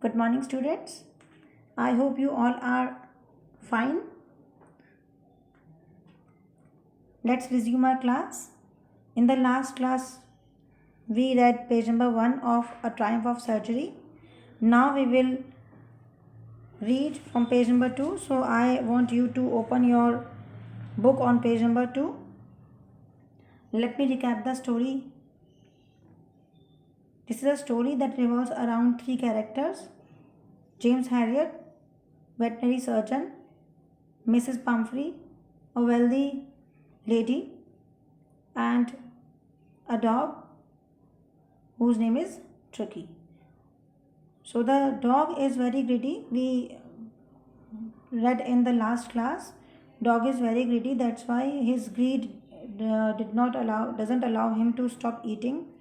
Good morning, students. I hope you all are fine. Let's resume our class. In the last class, we read page number 1 of A Triumph of Surgery. Now we will read from page number 2. So I want you to open your book on page number 2. Let me recap the story. This is a story that revolves around three characters: James Harriet, veterinary surgeon; Mrs. Pumphrey, a wealthy lady; and a dog whose name is Tricky. So the dog is very greedy. We read in the last class. Dog is very greedy. That's why his greed doesn't allow him to stop eating.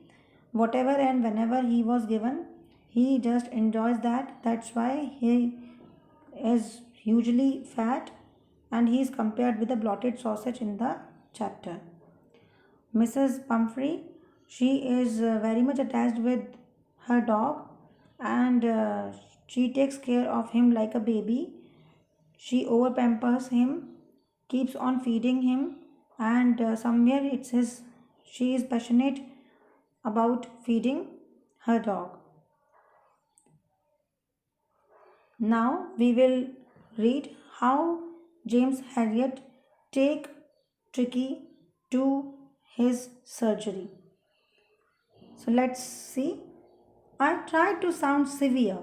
Whatever and whenever he was given, he just enjoys that. That's why he is hugely fat, and he is compared with a blotted sausage in the chapter. Mrs. Pumphrey, she is very much attached with her dog, and she takes care of him like a baby. She over pampers him, keeps on feeding him, and somewhere it's his. She is passionate about feeding her dog. Now we will read how James Harriet take Tricky to his surgery. So let's see. I tried to sound severe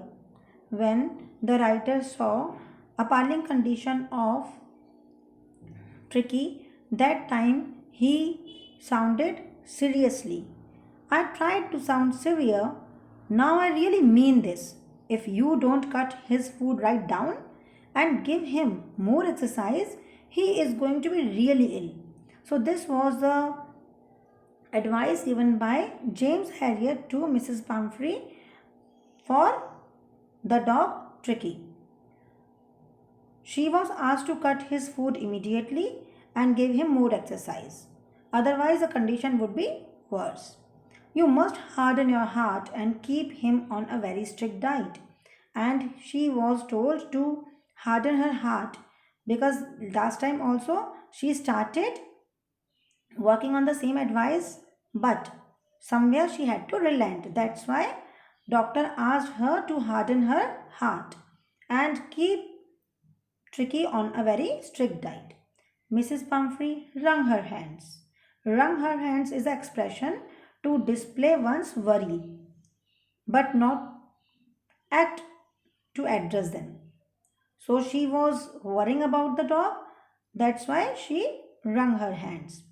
when the writer saw appalling condition of Tricky. That time he sounded seriously. I tried to sound severe. Now I really mean this. If you don't cut his food right down and give him more exercise, he is going to be really ill. So this was the advice given by James Harriet to Mrs. Pumphrey for the dog Tricky. She was asked to cut his food immediately and give him more exercise. Otherwise, the condition would be worse. You must harden your heart and keep him on a very strict diet. And she was told to harden her heart because last time also she started working on the same advice, but somewhere she had to relent. That's why doctor asked her to harden her heart and keep Tricky on a very strict diet. Mrs. Pumphrey wrung her hands. Wrung her hands is the expression to display one's worry, but not act to address them. So she was worrying about the dog. That's why she wrung her hands.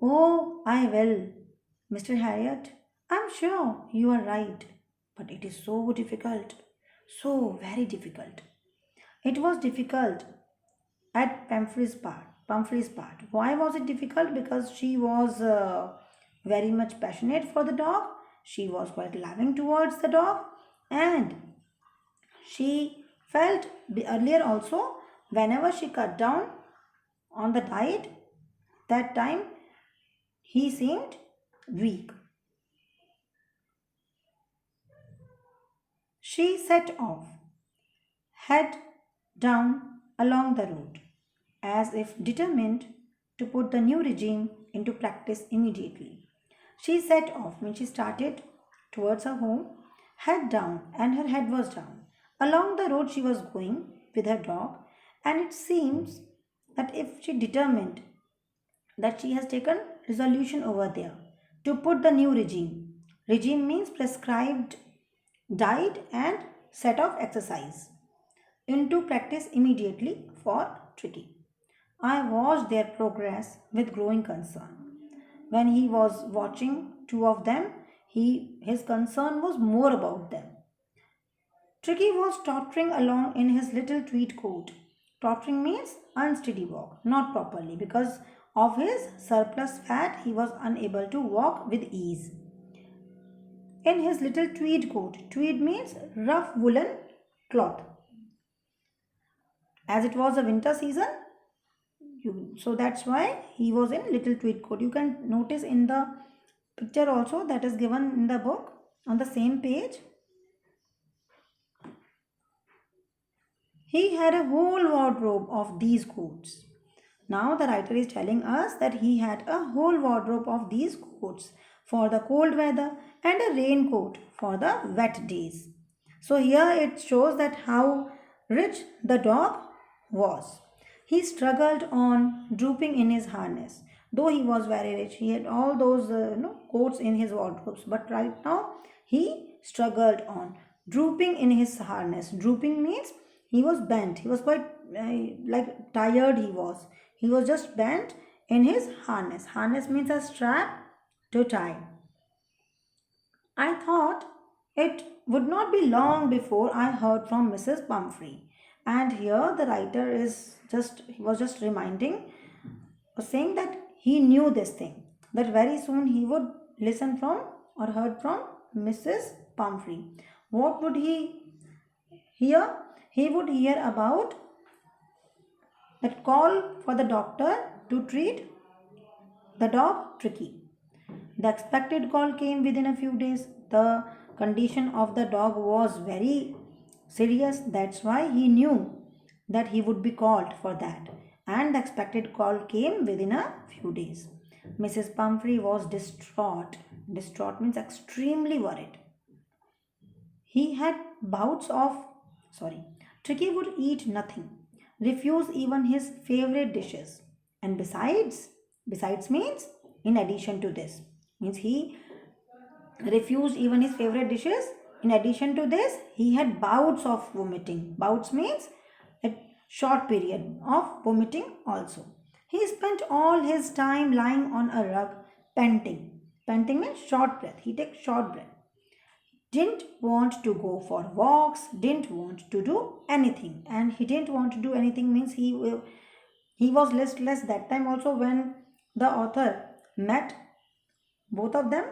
Oh, I will, Mr. Harriet. I'm sure you are right, but it is so difficult. So very difficult. It was difficult at Pumphrey's part. Pumphrey's part. Why was it difficult? Because she was very much passionate for the dog. She was quite loving towards the dog, and she felt earlier also whenever she cut down on the diet, that time he seemed weak. She set off, head down along the road, as if determined to put the new regime into practice immediately. She set off when she started towards her home, head down, and her head was down. Along the road she was going with her dog, and it seems that if she determined that she has taken resolution over there to put the new regime. Regime means prescribed diet and set of exercise into practice immediately for Tricky. I watched their progress with growing concern. When he was watching two of them, his concern was more about them. Tricky was tottering along in his little tweed coat. Tottering means unsteady walk, not properly. Because of his surplus fat, he was unable to walk with ease. In his little tweed coat, tweed means rough woolen cloth. As it was a winter season, so that's why he was in little tweed coat. You can notice in the picture also that is given in the book on the same page. He had a whole wardrobe of these coats. Now the writer is telling us that he had a whole wardrobe of these coats for the cold weather and a raincoat for the wet days. So here it shows that how rich the dog was. He struggled on drooping in his harness. Though he was very rich, he had all those coats in his wardrobes. But right now he struggled on drooping in his harness. Drooping means he was bent. He was quite like tired. He was just bent in his harness. Harness means a strap to tie. I thought it would not be long before I heard from Mrs. Pumphrey. And here the writer is just he was just reminding or saying that he knew this thing, that very soon he would listen from or heard from Mrs. Pumphrey. What would he hear? He would hear about that call for the doctor to treat the dog Tricky. The expected call came within a few days. The condition of the dog was very serious. That's why he knew that he would be called for that. And the expected call came within a few days. Mrs. Pumphrey was distraught. Distraught means extremely worried. He had bouts of, sorry, Tricky would eat nothing, refuse even his favorite dishes. And besides means in addition to this, means he refused even his favorite dishes. In addition to this, he had bouts of vomiting. Bouts means a short period of vomiting also. He spent all his time lying on a rug, panting. Panting means short breath. He takes short breath. Didn't want to go for walks, didn't want to do anything. And he didn't want to do anything means he was listless that time also. When the author met both of them,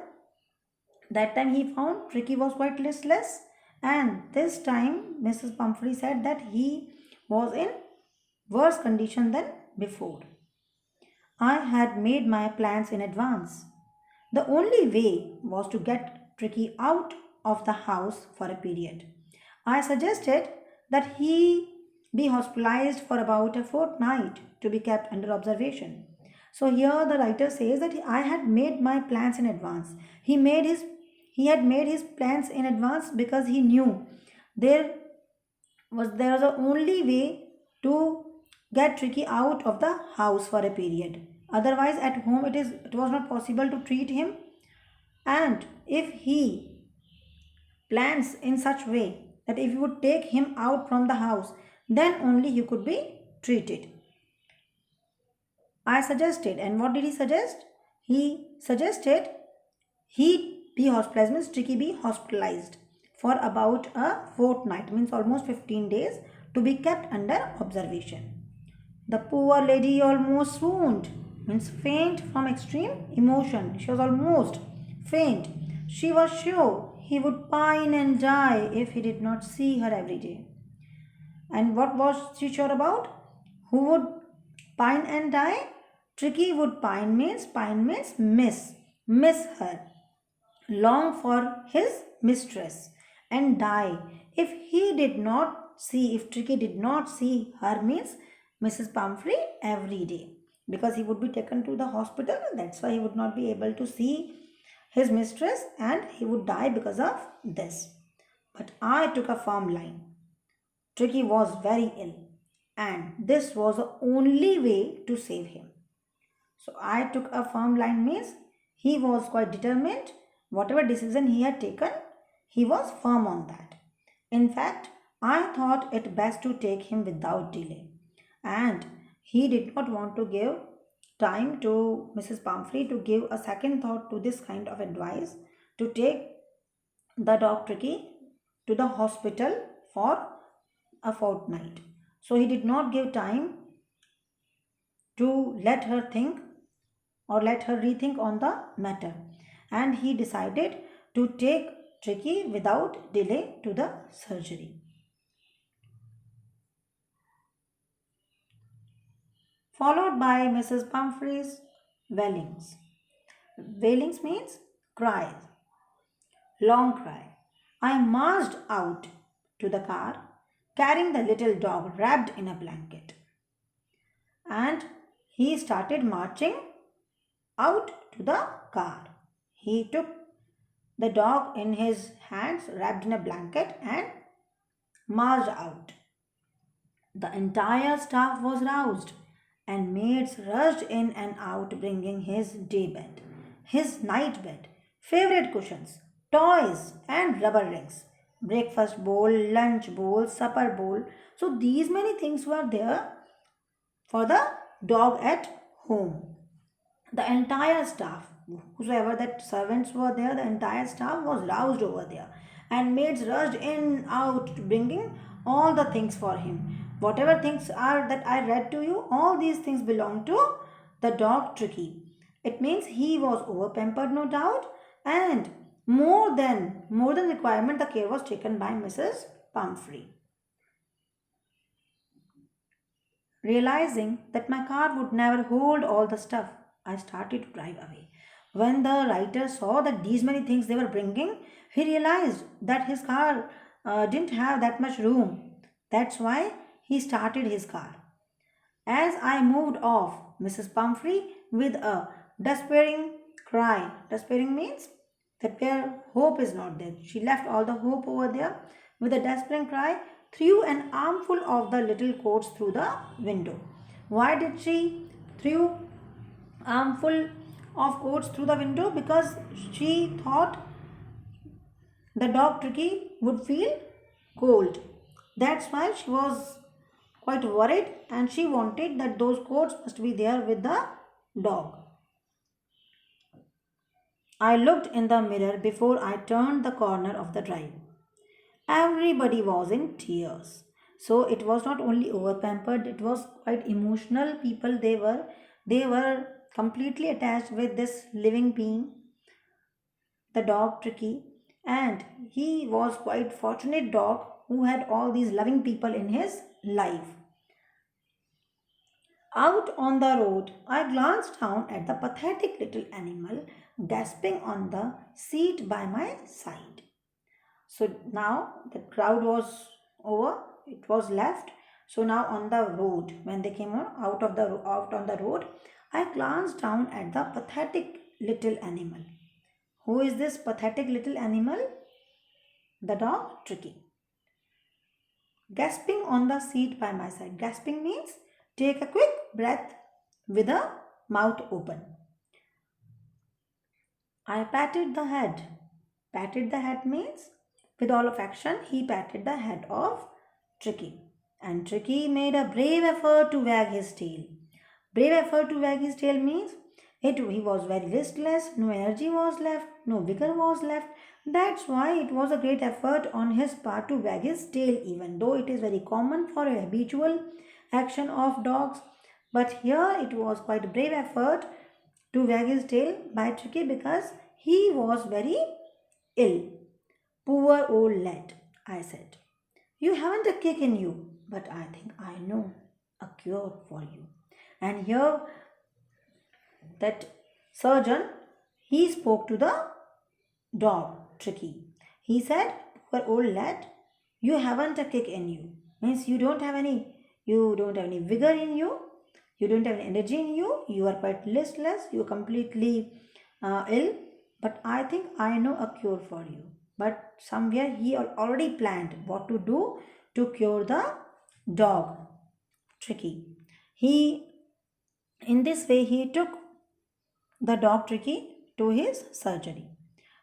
that time he found Tricky was quite listless, and this time Mrs. Pumphrey said that he was in worse condition than before. I had made my plans in advance. The only way was to get Tricky out of the house for a period. I suggested that he be hospitalized for about a fortnight to be kept under observation. So here the writer says that I had made my plans in advance. He had made his plans in advance because he knew there there was the only way to get Tricky out of the house for a period. Otherwise, at home it was not possible to treat him. And if he plans in such way that if you would take him out from the house, then only he could be treated. I suggested, and what did he suggest? He suggested he be hospitalized, means Tricky be hospitalized for about a fortnight, means almost 15 days, to be kept under observation. The poor lady almost swooned, means faint from extreme emotion. She was almost faint. She was sure he would pine and die if he did not see her every day. And what was she sure about? Who would pine and die? Tricky would pine means miss her, long for his mistress, and die if he did not see, if Tricky did not see her, means Mrs. Pumphrey, every day, because he would be taken to the hospital. That's why he would not be able to see his mistress, and he would die because of this. But I took a firm line. Tricky was very ill, and this was the only way to save him. So I took a firm line means he was quite determined. Whatever decision he had taken, he was firm on that. In fact, I thought it best to take him without delay. And he did not want to give time to Mrs. Pumphrey to give a second thought to this kind of advice, to take the dog Tricky to the hospital for a fortnight. So he did not give time to let her think or let her rethink on the matter. And he decided to take Tricky without delay to the surgery. Followed by Mrs. Pumphrey's wailings. Wailings means cries, long cry. I marched out to the car. carrying the little dog wrapped in a blanket. And he started marching out to the car. He took the dog in his hands, wrapped in a blanket, and marched out. The entire staff was roused, and maids rushed in and out bringing his day bed, his night bed, favorite cushions, toys, and rubber rings, breakfast bowl, lunch bowl, supper bowl. So these many things were there for the dog at home. The entire staff, whosoever that servants were there, the entire staff was roused over there, and maids rushed in out bringing all the things for him. Whatever things are that I read to you, all these things belong to the dog Tricky. It means he was over pampered, no doubt, and more than requirement, the care was taken by Mrs. Pumphrey. Realizing that my car would never hold all the stuff, I started to drive away. When the writer saw that these many things they were bringing, he realized that his car didn't have that much room. That's why he started his car. As I moved off, Mrs. Pumphrey, with a despairing cry, despairing means that where hope is not there. She left all the hope over there. With a despairing cry, threw an armful of the little coats through the window. Why did she threw armful of coats through the window? Because she thought the dog Tricky would feel cold. That's why she was quite worried, and she wanted that those coats must be there with the dog. I looked in the mirror before I turned the corner of the drive. Everybody was in tears. So it was not only over pampered, it was quite emotional people they were completely attached with this living being, the dog Tricky, and he was quite fortunate dog who had all these loving people in his life. Out on the road, I glanced down at the pathetic little animal gasping on the seat by my side. So now the crowd was over, it was left. So now on the road, when they came out on the road, I glanced down at the pathetic little animal. Who is this pathetic little animal? The dog Tricky. Gasping on the seat by my side. Gasping means take a quick breath with a mouth open. I patted the head. Patted the head means with all affection he patted the head of Tricky. And Tricky made a brave effort to wag his tail. Brave effort to wag his tail means he was very listless, no energy was left, no vigor was left. That's why it was a great effort on his part to wag his tail, even though it is very common for a habitual action of dogs. But here it was quite a brave effort to wag his tail by Tricky because he was very ill. Poor old lad, I said. You haven't a kick in you, but I think I know a cure for you. And here that surgeon, he spoke to the dog Tricky. He said, poor old lad, you haven't a kick in you. Means you don't have any vigor in you, you don't have any energy in you, you are quite listless, you are completely ill, but I think I know a cure for you. But somewhere he already planned what to do to cure the dog Tricky. He In this way he took the dog Tricky to his surgery.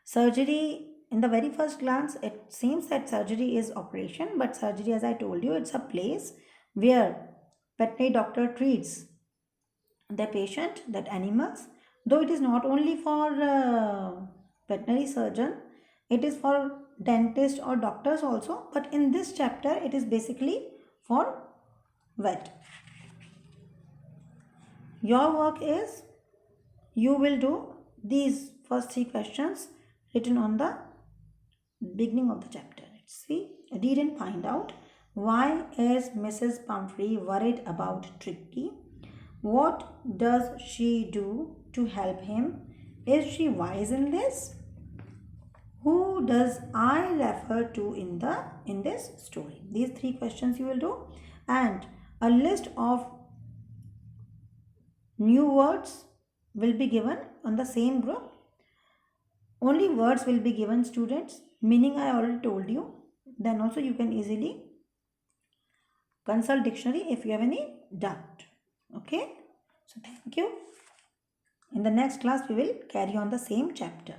Surgery, in the very first glance, it seems that surgery is operation, but surgery, as I told you, it's a place where veterinary doctor treats the patient, that animals, though it is not only for veterinary surgeon, it is for dentist or doctors also, but in this chapter it is basically for vet. Your work is you will do these first three questions written on the beginning of the chapter. Let's see. Read and find out, why is Mrs. Pumphrey worried about Tricky? What does she do to help him? Is she wise in this? who does I refer to in this story? These three questions you will do, and a list of new words will be given on the same group. Only words will be given, students. Meaning I already told you. Then also you can easily consult dictionary if you have any doubt. Okay. So thank you. In the next class we will carry on the same chapter.